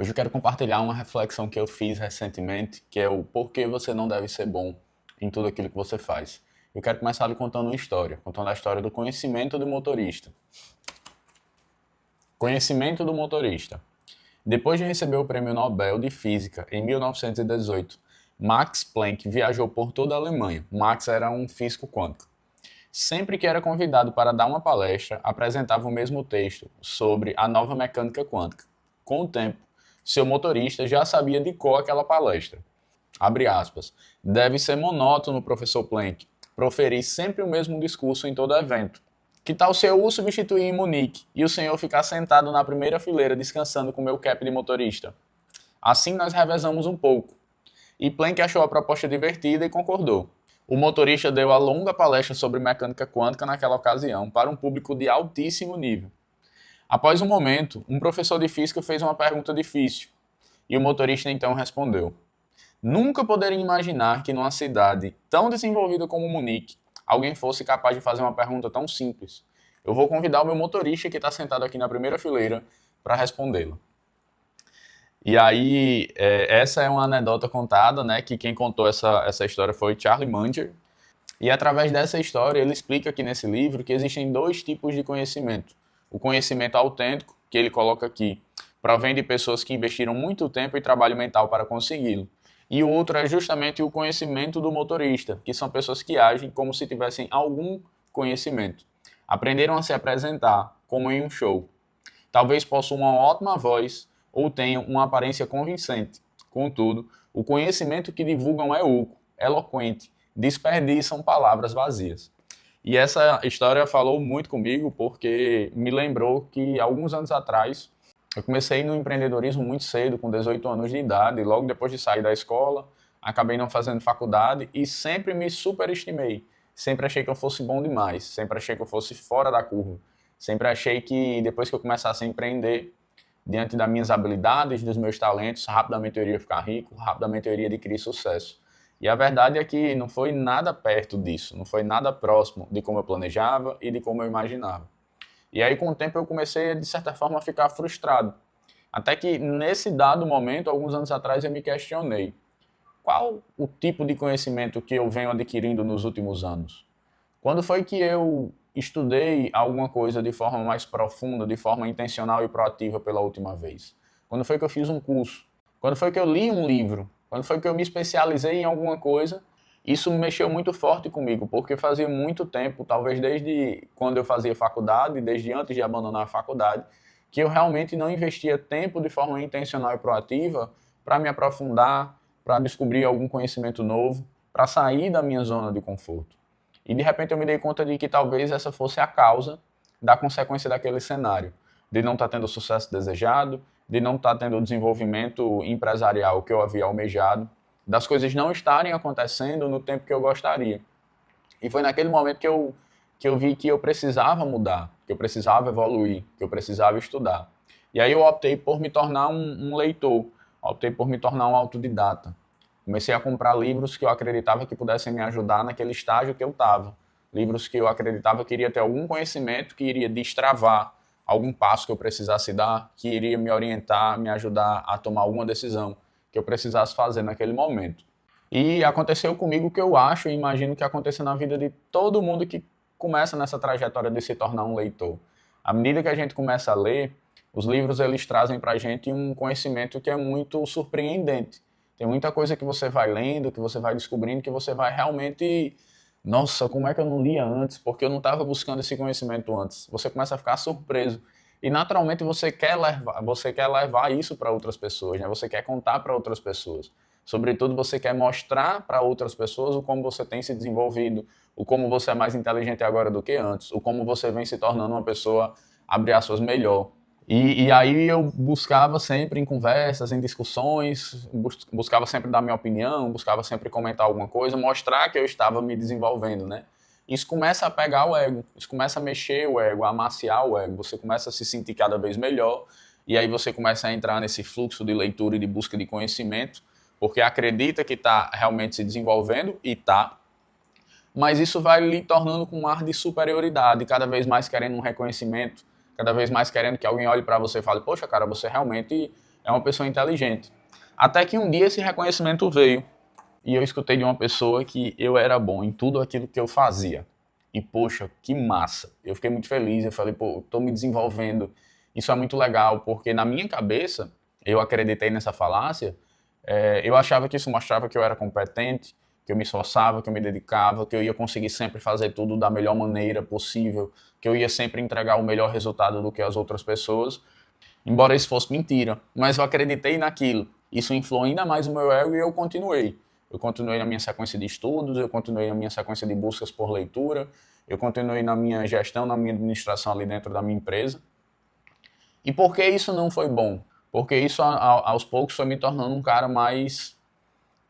Hoje eu quero compartilhar uma reflexão que eu fiz recentemente, que é o porquê você não deve ser bom em tudo aquilo que você faz. Eu quero começar lhe contando uma história, contando a história do conhecimento do motorista. Conhecimento do motorista. Depois de receber o Prêmio Nobel de Física em 1918, Max Planck viajou por toda a Alemanha. Max era um físico quântico. Sempre que era convidado para dar uma palestra, apresentava o mesmo texto sobre a nova mecânica quântica. Com o tempo, seu motorista já sabia de cor aquela palestra. Abre aspas. Deve ser monótono, professor Planck, proferir sempre o mesmo discurso em todo evento. Que tal se eu o substituir em Munique e o senhor ficar sentado na primeira fileira descansando com meu cap de motorista? Assim nós revezamos um pouco. E Planck achou a proposta divertida e concordou. O motorista deu a longa palestra sobre mecânica quântica naquela ocasião para um público de altíssimo nível. Após um momento, um professor de física fez uma pergunta difícil e o motorista então respondeu: Nunca poderia imaginar que numa cidade tão desenvolvida como Munique, alguém fosse capaz de fazer uma pergunta tão simples. Eu vou convidar o meu motorista que está sentado aqui na primeira fileira para respondê-la. E aí, essa é uma anedota contada, né, que quem contou essa história foi Charlie Munger. E através dessa história, ele explica aqui nesse livro que existem dois tipos de conhecimento. O conhecimento autêntico, que ele coloca aqui, provém de pessoas que investiram muito tempo e trabalho mental para consegui-lo. E o outro é justamente o conhecimento do motorista, que são pessoas que agem como se tivessem algum conhecimento. Aprenderam a se apresentar, como em um show. Talvez possuam uma ótima voz ou tenham uma aparência convincente. Contudo, o conhecimento que divulgam é oco, eloquente, desperdiçam palavras vazias. E essa história falou muito comigo porque me lembrou que alguns anos atrás eu comecei no empreendedorismo muito cedo, com 18 anos de idade, logo depois de sair da escola, acabei não fazendo faculdade e sempre me superestimei. Sempre achei que eu fosse bom demais, sempre achei que eu fosse fora da curva. Sempre achei que depois que eu começasse a empreender, diante das minhas habilidades, dos meus talentos, rapidamente eu iria ficar rico, rapidamente eu iria adquirir sucesso. E a verdade é que não foi nada perto disso, não foi nada próximo de como eu planejava e de como eu imaginava. E aí, com o tempo, eu comecei, de certa forma, a ficar frustrado. Até que, nesse dado momento, alguns anos atrás, eu me questionei. Qual o tipo de conhecimento que eu venho adquirindo nos últimos anos? Quando foi que eu estudei alguma coisa de forma mais profunda, de forma intencional e proativa pela última vez? Quando foi que eu fiz um curso? Quando foi que eu li um livro? Quando foi que eu me especializei em alguma coisa? Isso mexeu muito forte comigo, porque fazia muito tempo, talvez desde quando eu fazia faculdade, desde antes de abandonar a faculdade, que eu realmente não investia tempo de forma intencional e proativa para me aprofundar, para descobrir algum conhecimento novo, para sair da minha zona de conforto. E de repente eu me dei conta de que talvez essa fosse a causa da consequência daquele cenário, de não estar tendo o sucesso desejado, de não estar tendo o desenvolvimento empresarial que eu havia almejado, das coisas não estarem acontecendo no tempo que eu gostaria. E foi naquele momento que eu vi que eu precisava mudar, que eu precisava evoluir, que eu precisava estudar. E aí eu optei por me tornar um leitor, optei por me tornar um autodidata. Comecei a comprar livros que eu acreditava que pudessem me ajudar naquele estágio que eu estava. Livros que eu acreditava que iria ter algum conhecimento, que iria destravar algum passo que eu precisasse dar, que iria me orientar, me ajudar a tomar alguma decisão que eu precisasse fazer naquele momento. E aconteceu comigo o que eu acho e imagino que aconteça na vida de todo mundo que começa nessa trajetória de se tornar um leitor. À medida que a gente começa a ler, os livros eles trazem para a gente um conhecimento que é muito surpreendente. Tem muita coisa que você vai lendo, que você vai descobrindo, que você vai realmente... Nossa, como é que eu não lia antes? Porque eu não estava buscando esse conhecimento antes. Você começa a ficar surpreso. E naturalmente você quer levar isso para outras pessoas, né? Você quer contar para outras pessoas. Sobretudo você quer mostrar para outras pessoas o como você tem se desenvolvido, o como você é mais inteligente agora do que antes, o como você vem se tornando uma pessoa, abre aspas, melhor. E aí eu buscava sempre em conversas, em discussões, buscava sempre dar minha opinião, buscava sempre comentar alguma coisa, mostrar que eu estava me desenvolvendo, né? Isso começa a pegar o ego, isso começa a mexer o ego, a amaciar o ego, você começa a se sentir cada vez melhor, e aí você começa a entrar nesse fluxo de leitura e de busca de conhecimento, porque acredita que está realmente se desenvolvendo, e está, mas isso vai lhe tornando com um ar de superioridade, cada vez mais querendo um reconhecimento, cada vez mais querendo que alguém olhe para você e fale, poxa, cara, você realmente é uma pessoa inteligente. Até que um dia esse reconhecimento veio e eu escutei de uma pessoa que eu era bom em tudo aquilo que eu fazia. E, poxa, que massa. Eu fiquei muito feliz, eu falei, pô, estou me desenvolvendo. Isso é muito legal, porque na minha cabeça, eu acreditei nessa falácia, eu achava que isso mostrava que eu era competente, que eu me esforçava, que eu me dedicava, que eu ia conseguir sempre fazer tudo da melhor maneira possível, que eu ia sempre entregar o melhor resultado do que as outras pessoas, embora isso fosse mentira. Mas eu acreditei naquilo. Isso influou ainda mais o meu ego e eu continuei. Eu continuei na minha sequência de estudos, eu continuei na minha sequência de buscas por leitura, eu continuei na minha gestão, na minha administração ali dentro da minha empresa. E por que isso não foi bom? Porque isso aos poucos foi me tornando um cara mais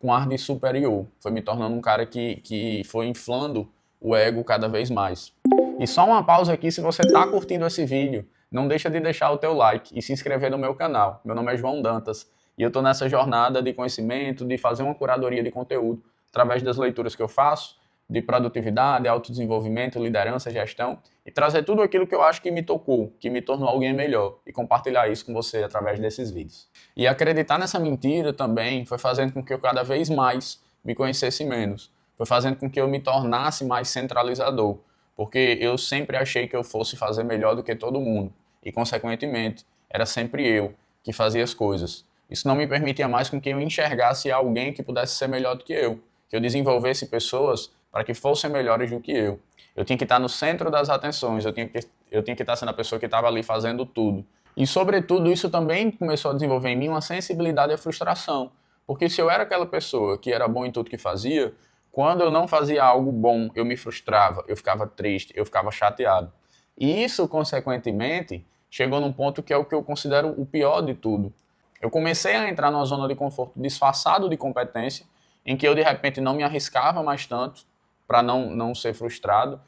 com ar de superior, foi me tornando um cara que foi inflando o ego cada vez mais. E só uma pausa aqui, se você está curtindo esse vídeo, não deixa de deixar o teu like e se inscrever no meu canal. Meu nome é João Dantas e eu estou nessa jornada de conhecimento, de fazer uma curadoria de conteúdo através das leituras que eu faço, de produtividade, autodesenvolvimento, liderança, gestão, e trazer tudo aquilo que eu acho que me tocou, que me tornou alguém melhor, e compartilhar isso com você através desses vídeos. E acreditar nessa mentira também foi fazendo com que eu cada vez mais me conhecesse menos, foi fazendo com que eu me tornasse mais centralizador, porque eu sempre achei que eu fosse fazer melhor do que todo mundo, e consequentemente, era sempre eu que fazia as coisas. Isso não me permitia mais com que eu enxergasse alguém que pudesse ser melhor do que eu desenvolvesse pessoas para que fossem melhores do que eu. Eu tinha que estar no centro das atenções, eu tinha que estar sendo a pessoa que estava ali fazendo tudo. E, sobretudo, isso também começou a desenvolver em mim uma sensibilidade à frustração. Porque se eu era aquela pessoa que era bom em tudo que fazia, quando eu não fazia algo bom, eu me frustrava, eu ficava triste, eu ficava chateado. E isso, consequentemente, chegou num ponto que é o que eu considero o pior de tudo. Eu comecei a entrar numa zona de conforto disfarçado de competência, em que eu, de repente, não me arriscava mais tanto, para não ser frustrado,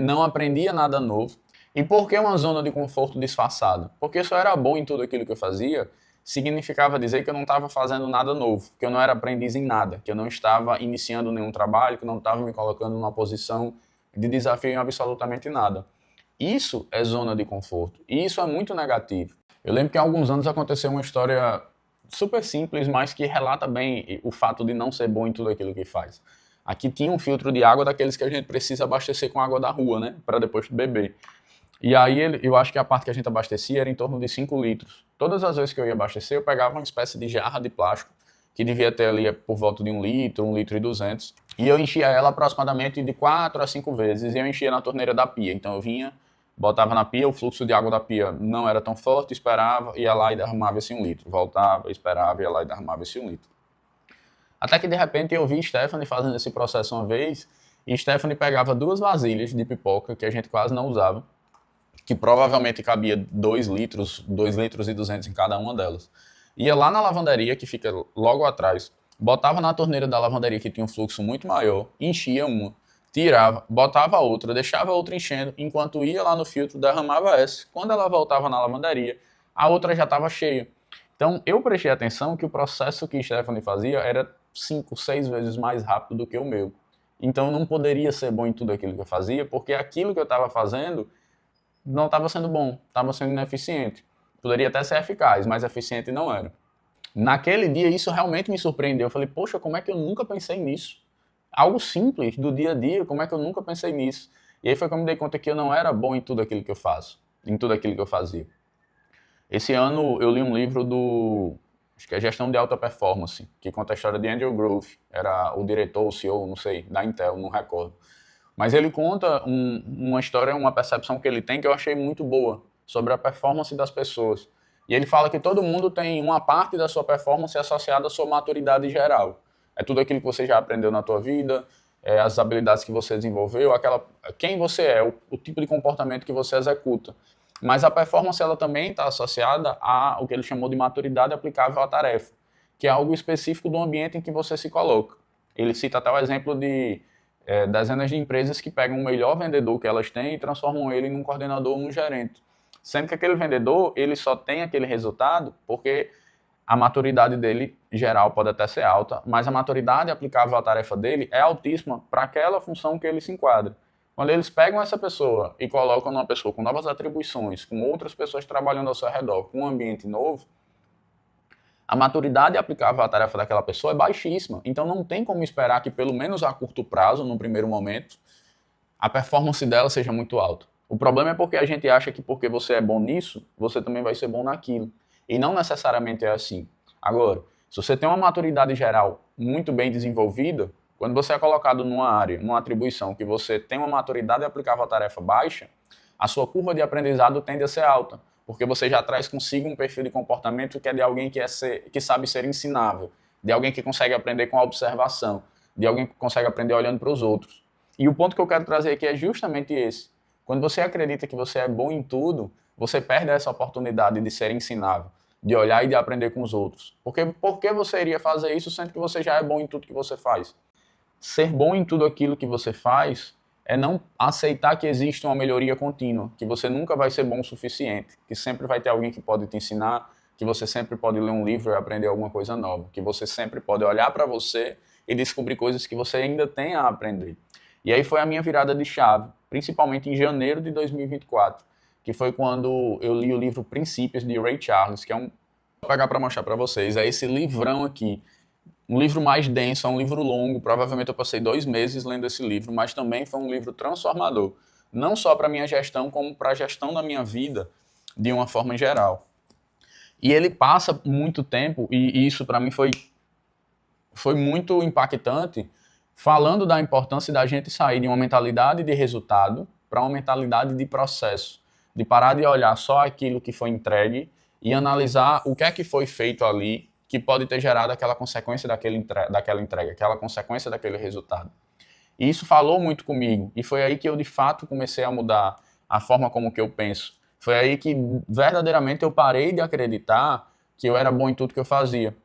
não aprendia nada novo. E por que uma zona de conforto disfarçada? Porque se eu era bom em tudo aquilo que eu fazia, significava dizer que eu não estava fazendo nada novo, que eu não era aprendiz em nada, que eu não estava iniciando nenhum trabalho, que eu não estava me colocando numa posição de desafio em absolutamente nada. Isso é zona de conforto, e isso é muito negativo. Eu lembro que há alguns anos aconteceu uma história super simples, mas que relata bem o fato de não ser bom em tudo aquilo que faz. Aqui tinha um filtro de água daqueles que a gente precisa abastecer com água da rua, né? Para depois beber. E aí eu acho que a parte que a gente abastecia era em torno de 5 litros. Todas as vezes que eu ia abastecer, eu pegava uma espécie de jarra de plástico, que devia ter ali por volta de 1 litro e 200. E eu enchia ela aproximadamente de 4 a 5 vezes, e eu enchia na torneira da pia. Então eu vinha, botava na pia, o fluxo de água da pia não era tão forte, esperava, ia lá e derramava esse 1 litro. Voltava, esperava, ia lá e derramava esse 1 litro. Até que de repente eu vi Stephanie fazendo esse processo uma vez, e Stephanie pegava 2 vasilhas de pipoca, que a gente quase não usava, que provavelmente cabia 2 litros, 2 litros e 200 em cada uma delas. Ia lá na lavanderia, que fica logo atrás, botava na torneira da lavanderia, que tinha um fluxo muito maior, enchia uma, tirava, botava outra, deixava a outra enchendo, enquanto ia lá no filtro, derramava essa. Quando ela voltava na lavanderia, a outra já estava cheia. Então, eu prestei atenção que o processo que Stephanie fazia era 5, 6 vezes mais rápido do que o meu. Então, eu não poderia ser bom em tudo aquilo que eu fazia, porque aquilo que eu estava fazendo não estava sendo bom, estava sendo ineficiente. Poderia até ser eficaz, mas eficiente não era. Naquele dia, isso realmente me surpreendeu. Eu falei, poxa, como é que eu nunca pensei nisso? Algo simples, do dia a dia, como é que eu nunca pensei nisso? E aí foi que eu me dei conta que eu não era bom em tudo aquilo que eu faço, em tudo aquilo que eu fazia. Esse ano eu li um livro acho que é Gestão de Alta Performance, que conta a história de Andrew Grove, era o diretor, o CEO, não sei, da Intel, não recordo. Mas ele conta uma história, uma percepção que ele tem que eu achei muito boa, sobre a performance das pessoas. E ele fala que todo mundo tem uma parte da sua performance associada à sua maturidade geral. É tudo aquilo que você já aprendeu na tua vida, as habilidades que você desenvolveu, quem você é, o tipo de comportamento que você executa. Mas a performance ela também está associada ao que ele chamou de maturidade aplicável à tarefa, que é algo específico do ambiente em que você se coloca. Ele cita até o exemplo de dezenas de empresas que pegam o melhor vendedor que elas têm e transformam ele em um coordenador ou um gerente. Sempre que aquele vendedor ele só tem aquele resultado porque a maturidade dele geral pode até ser alta, mas a maturidade aplicável à tarefa dele é altíssima para aquela função que ele se enquadra. Quando eles pegam essa pessoa e colocam numa pessoa com novas atribuições, com outras pessoas trabalhando ao seu redor, com um ambiente novo, A maturidade aplicável à tarefa daquela pessoa é baixíssima. Então não tem como esperar que, pelo menos a curto prazo, no primeiro momento, a performance dela seja muito alta. O problema é porque a gente acha que porque você é bom nisso, você também vai ser bom naquilo. E não necessariamente é assim. Agora, se você tem uma maturidade geral muito bem desenvolvida, quando você é colocado numa área, numa atribuição que você tem uma maturidade aplicável à tarefa baixa, a sua curva de aprendizado tende a ser alta, porque você já traz consigo um perfil de comportamento que é de alguém que sabe ser ensinável, de alguém que consegue aprender com a observação, de alguém que consegue aprender olhando para os outros. E o ponto que eu quero trazer aqui é justamente esse. Quando você acredita que você é bom em tudo, você perde essa oportunidade de ser ensinável, de olhar e de aprender com os outros. Porque por que você iria fazer isso sendo que você já é bom em tudo que você faz? Ser bom em tudo aquilo que você faz é não aceitar que existe uma melhoria contínua, que você nunca vai ser bom o suficiente, que sempre vai ter alguém que pode te ensinar, que você sempre pode ler um livro e aprender alguma coisa nova, que você sempre pode olhar para você e descobrir coisas que você ainda tem a aprender. E aí foi a minha virada de chave, principalmente em janeiro de 2024, que foi quando eu li o livro Princípios de Ray Charles, que é vou pegar para mostrar para vocês, é esse livrão aqui. Um livro mais denso, é um livro longo, provavelmente eu passei 2 meses lendo esse livro, mas também foi um livro transformador, não só para a minha gestão, como para a gestão da minha vida de uma forma geral. E ele passa muito tempo, e isso para mim foi muito impactante, falando da importância da gente sair de uma mentalidade de resultado para uma mentalidade de processo, de parar de olhar só aquilo que foi entregue e analisar o que é que foi feito ali que pode ter gerado aquela consequência daquela entrega, aquela consequência daquele resultado. E isso falou muito comigo, e foi aí que eu de fato comecei a mudar a forma como que eu penso. Foi aí que verdadeiramente eu parei de acreditar que eu era bom em tudo que eu fazia.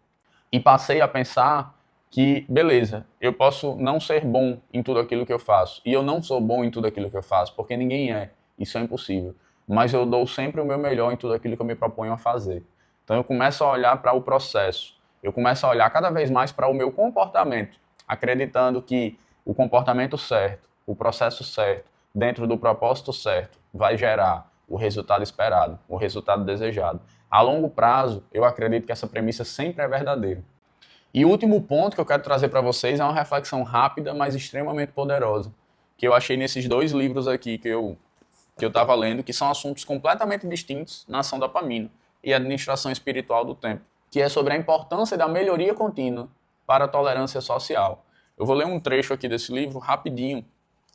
E passei a pensar que, beleza, eu posso não ser bom em tudo aquilo que eu faço. E eu não sou bom em tudo aquilo que eu faço, porque ninguém é. Isso é impossível. Mas eu dou sempre o meu melhor em tudo aquilo que eu me proponho a fazer. Então eu começo a olhar para o processo. Eu começo a olhar cada vez mais para o meu comportamento, acreditando que o comportamento certo, o processo certo, dentro do propósito certo, vai gerar o resultado esperado, o resultado desejado. A longo prazo, eu acredito que essa premissa sempre é verdadeira. E o último ponto que eu quero trazer para vocês é uma reflexão rápida, mas extremamente poderosa, que eu achei nesses 2 livros aqui que eu estava lendo, que são assuntos completamente distintos na ação dopamina e administração espiritual do tempo, que é sobre a importância da melhoria contínua para a tolerância social. Eu vou ler um trecho aqui desse livro rapidinho.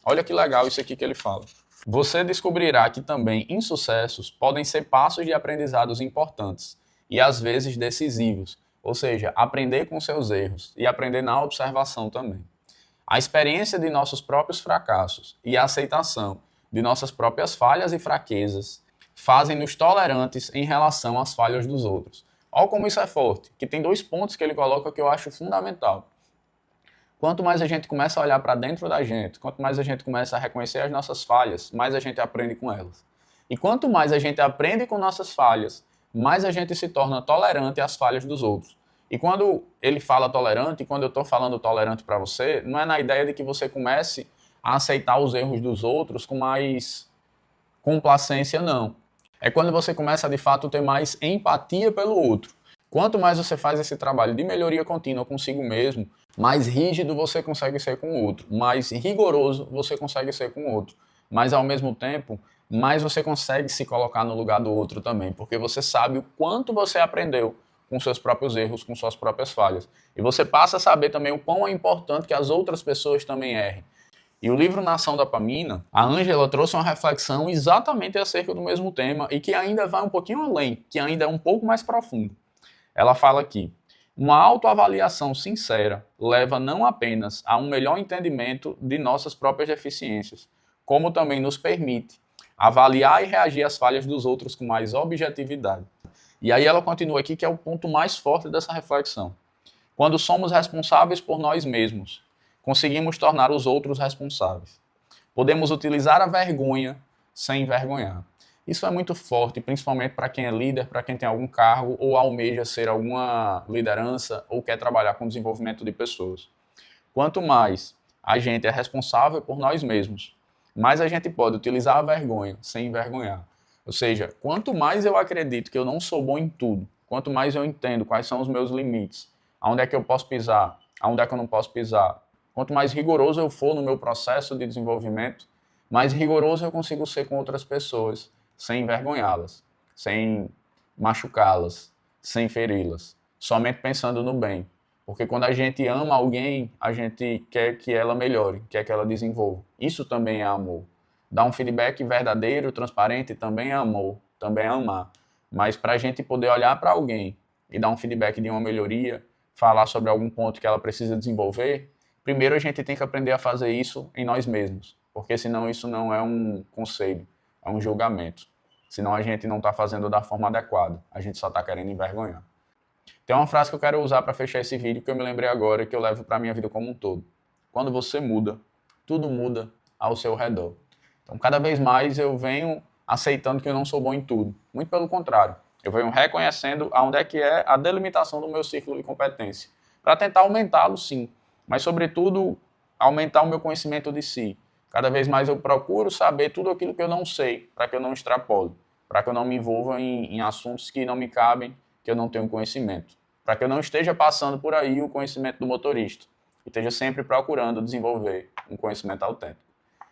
Olha que legal isso aqui que ele fala. Você descobrirá que também insucessos podem ser passos de aprendizados importantes e às vezes decisivos, ou seja, aprender com seus erros e aprender na observação também. A experiência de nossos próprios fracassos e a aceitação de nossas próprias falhas e fraquezas fazem-nos tolerantes em relação às falhas dos outros. Olha como isso é forte, que tem 2 pontos que ele coloca que eu acho fundamental. Quanto mais a gente começa a olhar para dentro da gente, quanto mais a gente começa a reconhecer as nossas falhas, mais a gente aprende com elas. E quanto mais a gente aprende com nossas falhas, mais a gente se torna tolerante às falhas dos outros. E quando ele fala tolerante, quando eu estou falando tolerante para você, não é na ideia de que você comece a aceitar os erros dos outros com mais complacência, não. É quando você começa, de fato, a ter mais empatia pelo outro. Quanto mais você faz esse trabalho de melhoria contínua consigo mesmo, mais rígido você consegue ser com o outro, mais rigoroso você consegue ser com o outro. Mas, ao mesmo tempo, mais você consegue se colocar no lugar do outro também, porque você sabe o quanto você aprendeu com seus próprios erros, com suas próprias falhas. E você passa a saber também o quão é importante que as outras pessoas também errem. E o livro Nação Dopamina, a Ângela trouxe uma reflexão exatamente acerca do mesmo tema e que ainda vai um pouquinho além, que ainda é um pouco mais profundo. Ela fala aqui: uma autoavaliação sincera leva não apenas a um melhor entendimento de nossas próprias deficiências, como também nos permite avaliar e reagir às falhas dos outros com mais objetividade. E aí ela continua aqui, que é o ponto mais forte dessa reflexão. Quando somos responsáveis por nós mesmos, conseguimos tornar os outros responsáveis. Podemos utilizar a vergonha sem envergonhar. Isso é muito forte, principalmente para quem é líder, para quem tem algum cargo ou almeja ser alguma liderança ou quer trabalhar com desenvolvimento de pessoas. Quanto mais a gente é responsável por nós mesmos, mais a gente pode utilizar a vergonha sem envergonhar. Ou seja, quanto mais eu acredito que eu não sou bom em tudo, quanto mais eu entendo quais são os meus limites, aonde é que eu posso pisar, aonde é que eu não posso pisar, quanto mais rigoroso eu for no meu processo de desenvolvimento, mais rigoroso eu consigo ser com outras pessoas, sem envergonhá-las, sem machucá-las, sem feri-las, somente pensando no bem. Porque quando a gente ama alguém, a gente quer que ela melhore, quer que ela desenvolva. Isso também é amor. Dar um feedback verdadeiro, transparente, também é amor, também é amar. Mas para a gente poder olhar para alguém e dar um feedback de uma melhoria, falar sobre algum ponto que ela precisa desenvolver, primeiro a gente tem que aprender a fazer isso em nós mesmos, porque senão isso não é um conselho, é um julgamento. Senão a gente não está fazendo da forma adequada, a gente só está querendo envergonhar. Tem uma frase que eu quero usar para fechar esse vídeo que eu me lembrei agora e que eu levo para a minha vida como um todo. Quando você muda, tudo muda ao seu redor. Então, cada vez mais eu venho aceitando que eu não sou bom em tudo. Muito pelo contrário. Eu venho reconhecendo aonde é que é a delimitação do meu círculo de competência. Para tentar aumentá-lo, sim. Mas, sobretudo, aumentar o meu conhecimento de si. Cada vez mais eu procuro saber tudo aquilo que eu não sei, para que eu não extrapole, para que eu não me envolva em assuntos que não me cabem, que eu não tenho conhecimento. Para que eu não esteja passando por aí o conhecimento do motorista. E esteja sempre procurando desenvolver um conhecimento autêntico.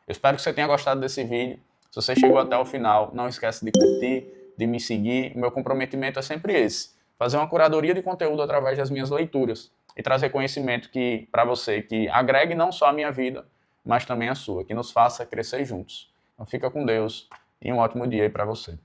Eu espero que você tenha gostado desse vídeo. Se você chegou até o final, não esquece de curtir, de me seguir. O meu comprometimento é sempre esse. Fazer uma curadoria de conteúdo através das minhas leituras e trazer conhecimento para você que agregue não só a minha vida, mas também a sua, que nos faça crescer juntos. Então fica com Deus e um ótimo dia aí para você.